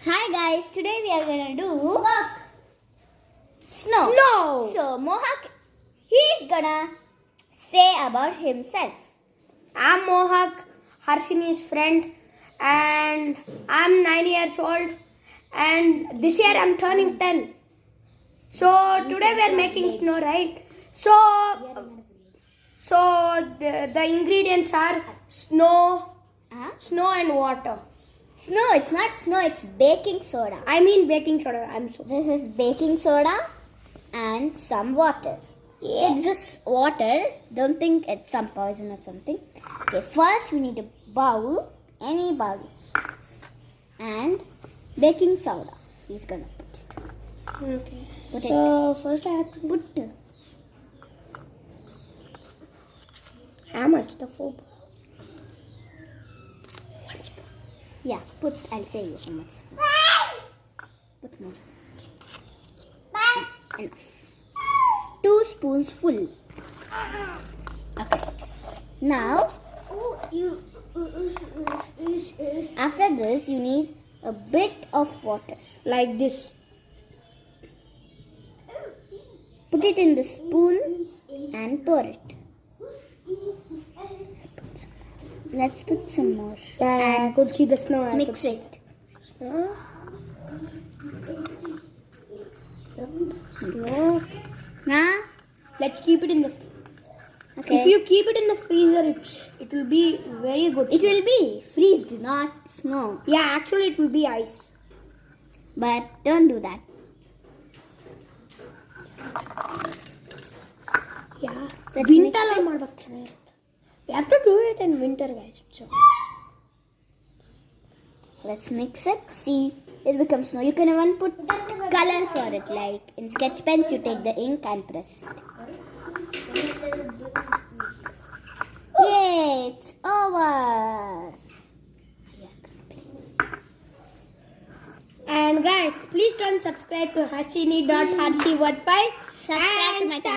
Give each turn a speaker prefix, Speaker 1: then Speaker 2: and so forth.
Speaker 1: Hi guys, today we are gonna do snow. So Mohak, he's gonna say about himself.
Speaker 2: I'm Mohak, Harshini's friend, and I'm 9 years old, and this year I'm turning 10. So today we are making snow, right? So the ingredients are snow, snow and water.
Speaker 1: Snow, it's not snow, it's baking soda.
Speaker 2: I mean baking soda.
Speaker 1: This is baking soda and some water. It's just water. Don't think it's some poison or something. Okay, first we need a bowl, any bowl you choose, and baking soda. He's gonna put it.
Speaker 2: Okay.
Speaker 1: Put
Speaker 2: So first I have to
Speaker 1: Put it.
Speaker 2: how much? The full.
Speaker 1: Yeah, put. I'll say you how much. Put more. Enough. 2 spoons full. Okay. Now, after this, you need a bit of water.
Speaker 2: Like this.
Speaker 1: Put it in the spoon and pour it. Let's put some more.
Speaker 2: Yeah, I could see the snow.
Speaker 1: Mix it.
Speaker 2: Snow.
Speaker 1: Now,
Speaker 2: Let's keep it in the.
Speaker 1: okay.
Speaker 2: If you keep it in the freezer, it will be very good.
Speaker 1: It will be freezed, not snow.
Speaker 2: Yeah, actually it will be ice.
Speaker 1: But don't do that.
Speaker 2: Yeah.
Speaker 1: Let's
Speaker 2: Winter
Speaker 1: mix it.
Speaker 2: ಮಾಡ್ಬೇಕು ಚೆನ್ನಾಗಿರುತ್ತೆ. We have to do it in winter, guys. So.
Speaker 1: Let's mix it. See, it becomes snow. You can even put color for it. Like in sketch pens, you take the ink and press it. Yay! It's over.
Speaker 2: And guys, please don't subscribe to Harshini.Harshi15.
Speaker 1: Subscribe to my channel.